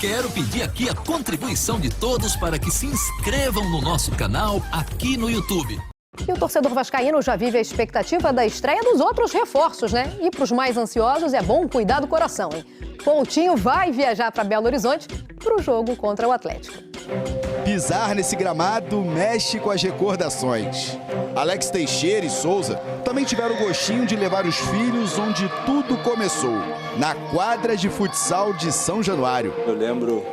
Quero pedir aqui a contribuição de todos para que se inscrevam no nosso canal aqui no YouTube. E o torcedor vascaíno já vive a expectativa da estreia dos outros reforços, né? E para os mais ansiosos é bom cuidar do coração, hein? Coutinho vai viajar para Belo Horizonte para o jogo contra o Atlético. Pisar nesse gramado mexe com as recordações. Alex Teixeira e Souza também tiveram o gostinho de levar os filhos onde tudo começou, na quadra de futsal de São Januário. Eu lembro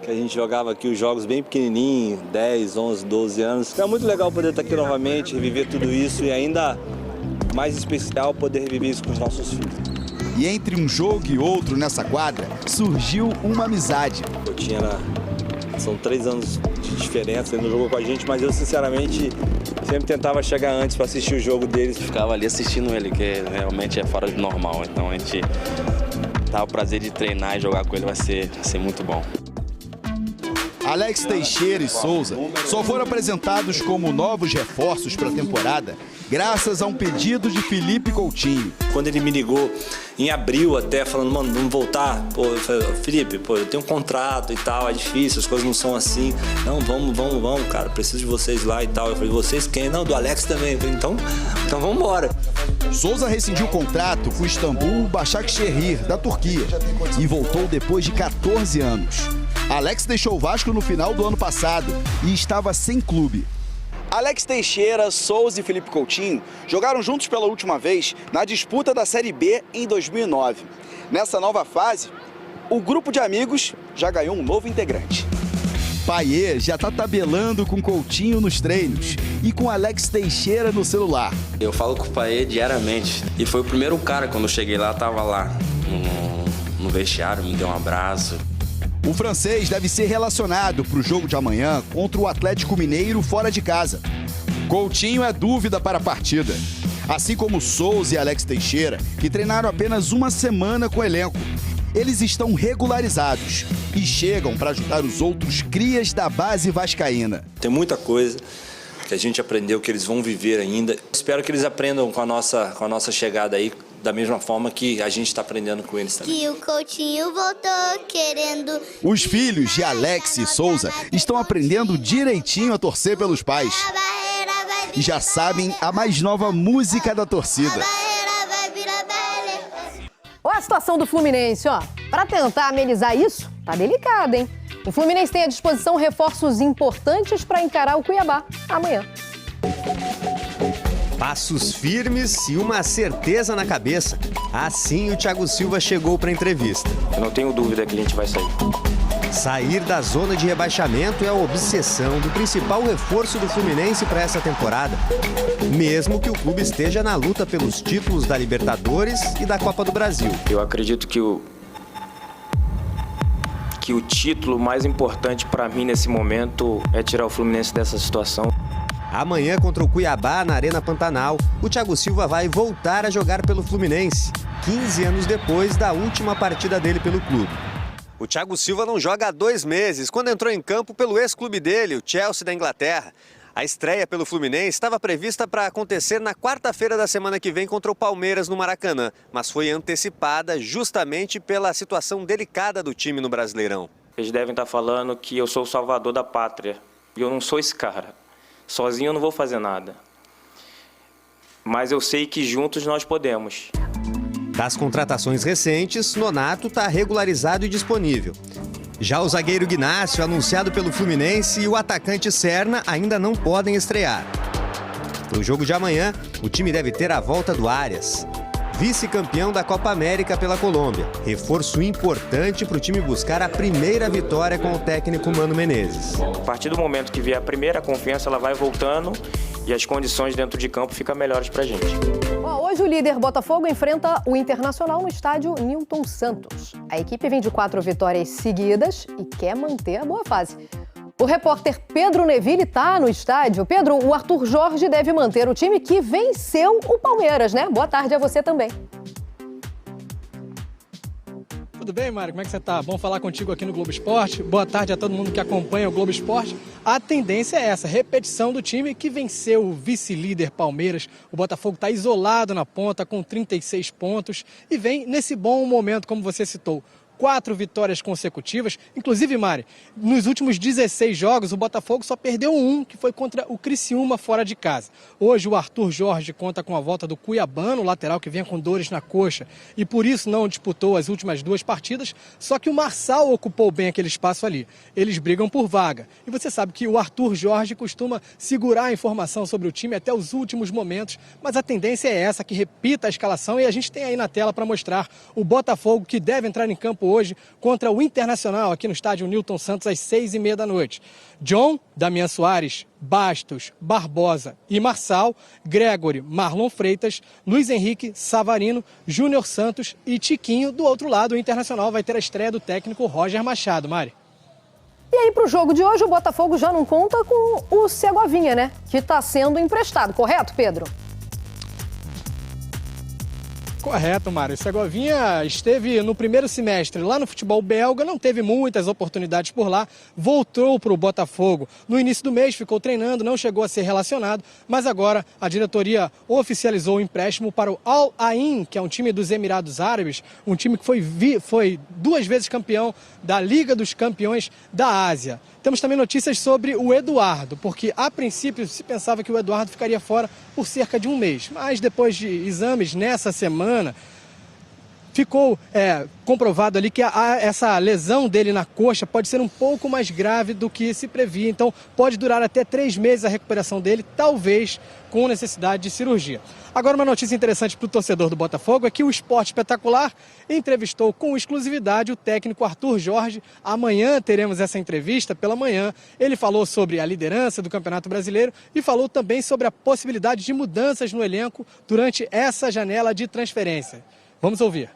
que a gente jogava aqui os jogos bem pequenininho, 10, 11, 12 anos. É muito legal poder estar aqui novamente, reviver tudo isso e ainda mais especial poder reviver isso com os nossos filhos. E entre um jogo e outro nessa quadra, surgiu uma amizade. São 3 anos de diferença, ele não jogou com a gente, mas eu sinceramente sempre tentava chegar antes para assistir o jogo deles. Ficava ali assistindo ele, que realmente é fora do normal, então a gente dá o prazer de treinar e jogar com ele, vai ser muito bom. Alex Teixeira e Souza só foram apresentados como novos reforços para a temporada graças a um pedido de Felipe Coutinho. Quando ele me ligou em abril até, falando, mano, vamos voltar. Pô, eu falei, Felipe, pô, eu tenho um contrato e tal, é difícil, as coisas não são assim. Não, vamos, cara, preciso de vocês lá e tal. Eu falei, vocês quem? Não, do Alex também. Eu falei, então vamos embora. Souza rescindiu o contrato com o Istambul Başakşehir, da Turquia, e voltou depois de 14 anos. Alex deixou o Vasco no final do ano passado e estava sem clube. Alex Teixeira, Souza e Felipe Coutinho jogaram juntos pela última vez na disputa da Série B em 2009. Nessa nova fase, o grupo de amigos já ganhou um novo integrante. Paiê já está tabelando com Coutinho nos treinos e com Alex Teixeira no celular. Eu falo com o Paiê diariamente e foi o primeiro cara, quando eu cheguei lá, tava lá no vestiário, me deu um abraço. O francês deve ser relacionado para o jogo de amanhã contra o Atlético Mineiro fora de casa. Coutinho é dúvida para a partida, assim como Souza e Alex Teixeira, que treinaram apenas uma semana com o elenco. Eles estão regularizados e chegam para ajudar os outros crias da base vascaína. Tem muita coisa que a gente aprendeu, que eles vão viver ainda. Espero que eles aprendam com a nossa chegada aí, da mesma forma que a gente está aprendendo com eles também. Que o Coutinho voltou querendo... Os filhos de Alex e Souza estão aprendendo direitinho a torcer pelos pais. E já sabem a mais nova música da torcida. Olha a situação do Fluminense, ó. Para tentar amenizar isso, tá delicado, hein? O Fluminense tem à disposição reforços importantes para encarar o Cuiabá amanhã. Passos firmes e uma certeza na cabeça. Assim o Thiago Silva chegou para a entrevista. Eu não tenho dúvida que a gente vai sair. Sair da zona de rebaixamento é a obsessão do principal reforço do Fluminense para essa temporada. Mesmo que o clube esteja na luta pelos títulos da Libertadores e da Copa do Brasil. Eu acredito que o título mais importante para mim nesse momento é tirar o Fluminense dessa situação. Amanhã, contra o Cuiabá, na Arena Pantanal, o Thiago Silva vai voltar a jogar pelo Fluminense, 15 anos depois da última partida dele pelo clube. O Thiago Silva não joga há 2 meses, quando entrou em campo pelo ex-clube dele, o Chelsea da Inglaterra. A estreia pelo Fluminense estava prevista para acontecer na quarta-feira da semana que vem contra o Palmeiras no Maracanã, mas foi antecipada justamente pela situação delicada do time no Brasileirão. Eles devem estar falando que eu sou o salvador da pátria, e eu não sou esse cara. Sozinho eu não vou fazer nada. Mas eu sei que juntos nós podemos. Das contratações recentes, Nonato está regularizado e disponível. Já o zagueiro Ignácio, anunciado pelo Fluminense, e o atacante Serna ainda não podem estrear. No jogo de amanhã, o time deve ter a volta do Arias, vice-campeão da Copa América pela Colômbia. Reforço importante para o time buscar a primeira vitória com o técnico Mano Menezes. A partir do momento que vier a primeira confiança, ela vai voltando e as condições dentro de campo ficam melhores para a gente. Hoje o líder Botafogo enfrenta o Internacional no estádio Nilton Santos. A equipe vem de 4 vitórias seguidas e quer manter a boa fase. O repórter Pedro Neville está no estádio. Pedro, o Arthur Jorge deve manter o time que venceu o Palmeiras, né? Boa tarde a você também. Tudo bem, Mário? Como é que você está? Bom falar contigo aqui no Globo Esporte. Boa tarde a todo mundo que acompanha o Globo Esporte. a tendência é essa, repetição do time que venceu o vice-líder Palmeiras. O Botafogo está isolado na ponta com 36 pontos e vem nesse bom momento, como você citou. 4 vitórias consecutivas, inclusive, Mari, nos últimos 16 jogos o Botafogo só perdeu um, que foi contra o Criciúma fora de casa. Hoje o Arthur Jorge conta com a volta do Cuiabano, lateral que vinha com dores na coxa e por isso não disputou as últimas 2 partidas, só que o Marçal ocupou bem aquele espaço ali. Eles brigam por vaga. E você sabe que o Arthur Jorge costuma segurar a informação sobre o time até os últimos momentos, mas a tendência é essa, que repita a escalação, e a gente tem aí na tela para mostrar o Botafogo que deve entrar em campo hoje contra o Internacional, aqui no estádio Newton Santos, às 6h30 da noite. John, Damian Soares, Bastos, Barbosa e Marçal, Gregory, Marlon Freitas, Luiz Henrique, Savarino, Júnior Santos e Tiquinho. Do outro lado, o Internacional vai ter a estreia do técnico Roger Machado. Mari. E aí, para o jogo de hoje, o Botafogo já não conta com o Segovinha, né? Que está sendo emprestado, correto, Pedro? Correto, Mário. O Segovinha esteve no primeiro semestre lá no futebol belga, não teve muitas oportunidades por lá, voltou para o Botafogo. No início do mês ficou treinando, não chegou a ser relacionado, mas agora a diretoria oficializou o empréstimo para o Al Ain, que é um time dos Emirados Árabes, um time que foi 2 vezes campeão da Liga dos Campeões da Ásia. Temos também notícias sobre o Eduardo, porque a princípio se pensava que o Eduardo ficaria fora por cerca de um mês, mas depois de exames nessa semana, ficou comprovado ali que essa lesão dele na coxa pode ser um pouco mais grave do que se previa. Então pode durar até 3 meses a recuperação dele, talvez com necessidade de cirurgia. Agora, uma notícia interessante para o torcedor do Botafogo é que o Esporte Espetacular entrevistou com exclusividade o técnico Arthur Jorge. Amanhã teremos essa entrevista pela manhã. Ele falou sobre a liderança do Campeonato Brasileiro e falou também sobre a possibilidade de mudanças no elenco durante essa janela de transferência. Vamos ouvir.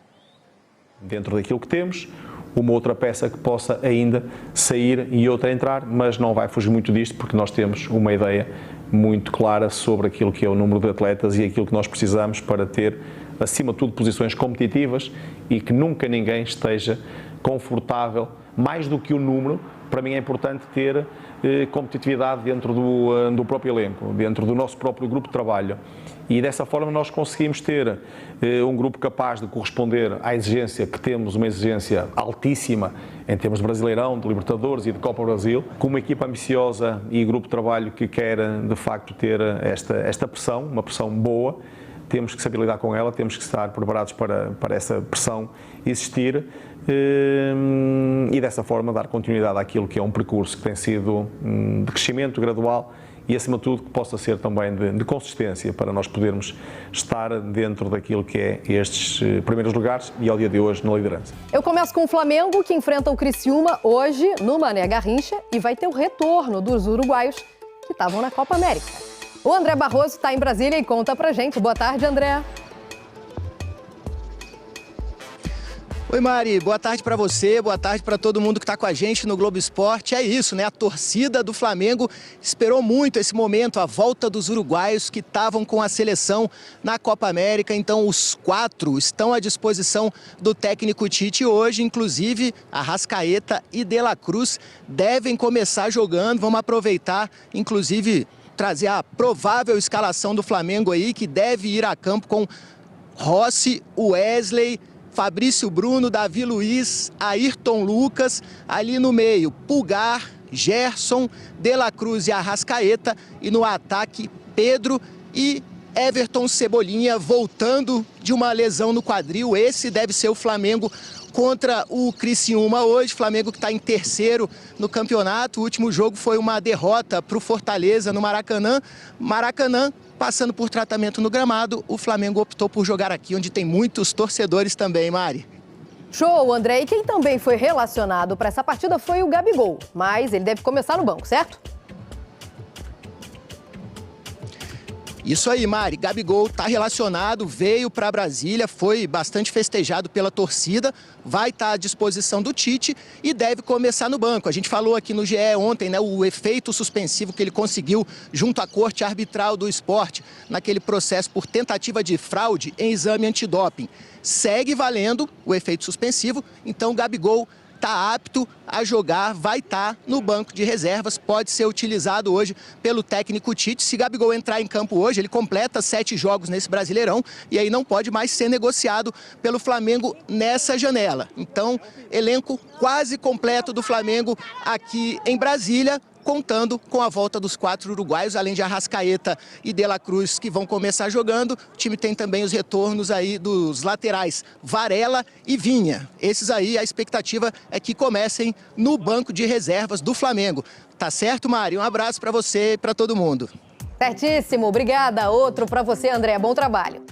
Dentro daquilo que temos, uma outra peça que possa ainda sair e outra entrar, mas não vai fugir muito disto, porque nós temos uma ideia muito clara sobre aquilo que é o número de atletas e aquilo que nós precisamos para ter, acima de tudo, posições competitivas e que nunca ninguém esteja confortável. Mais do que o número, para mim é importante ter competitividade dentro do próprio elenco, dentro do nosso próprio grupo de trabalho. E dessa forma nós conseguimos ter um grupo capaz de corresponder à exigência que temos, uma exigência altíssima em termos de Brasileirão, de Libertadores e de Copa Brasil, com uma equipa ambiciosa e grupo de trabalho que quer de facto ter esta pressão, uma pressão boa. Temos que saber lidar com ela, temos que estar preparados para essa pressão existir e dessa forma dar continuidade àquilo que é um percurso que tem sido de crescimento gradual e, acima de tudo, que possa ser também de consistência para nós podermos estar dentro daquilo que é estes primeiros lugares e, ao dia de hoje, na liderança. Eu começo com o Flamengo, que enfrenta o Criciúma hoje no Mané Garrincha e vai ter o retorno dos uruguaios que estavam na Copa América. O André Barroso está em Brasília e conta pra gente. Boa tarde, André. Oi, Mari, boa tarde para você, boa tarde para todo mundo que está com a gente no Globo Esporte. É isso, né? A torcida do Flamengo esperou muito esse momento, a volta dos uruguaios que estavam com a seleção na Copa América. Então, os 4 estão à disposição do técnico Tite hoje, inclusive Arrascaeta e De La Cruz devem começar jogando. Vamos aproveitar, inclusive, trazer a provável escalação do Flamengo aí, que deve ir a campo com Rossi, Wesley, Fabrício Bruno, Davi Luiz, Ayrton Lucas, ali no meio, Pulgar, Gerson, De La Cruz e Arrascaeta, e no ataque, Pedro e Everton Cebolinha, voltando de uma lesão no quadril. Esse deve ser o Flamengo contra o Criciúma hoje. Flamengo que está em 3º no campeonato. O último jogo foi uma derrota para o Fortaleza no Maracanã. Maracanã passando por tratamento no gramado, o Flamengo optou por jogar aqui, onde tem muitos torcedores também, Mari. Show, André. E quem também foi relacionado para essa partida foi o Gabigol, mas ele deve começar no banco, certo? Isso aí, Mari. Gabigol está relacionado, veio para Brasília, foi bastante festejado pela torcida, vai estar à disposição do Tite e deve começar no banco. A gente falou aqui no GE ontem, né, o efeito suspensivo que ele conseguiu junto à Corte Arbitral do Esporte, naquele processo por tentativa de fraude em exame antidoping. Segue valendo o efeito suspensivo, então o Gabigol está está apto a jogar, vai estar no banco de reservas, pode ser utilizado hoje pelo técnico Tite. Se Gabigol entrar em campo hoje, ele completa 7 jogos nesse Brasileirão e aí não pode mais ser negociado pelo Flamengo nessa janela. Então, elenco quase completo do Flamengo aqui em Brasília, contando com a volta dos 4 uruguaios, além de Arrascaeta e De La Cruz, que vão começar jogando. O time tem também os retornos aí dos laterais Varela e Vinha. Esses aí, a expectativa é que comecem no banco de reservas do Flamengo. Tá certo, Mari? Um abraço para você e para todo mundo. Certíssimo, obrigada. Outro para você, André. Bom trabalho.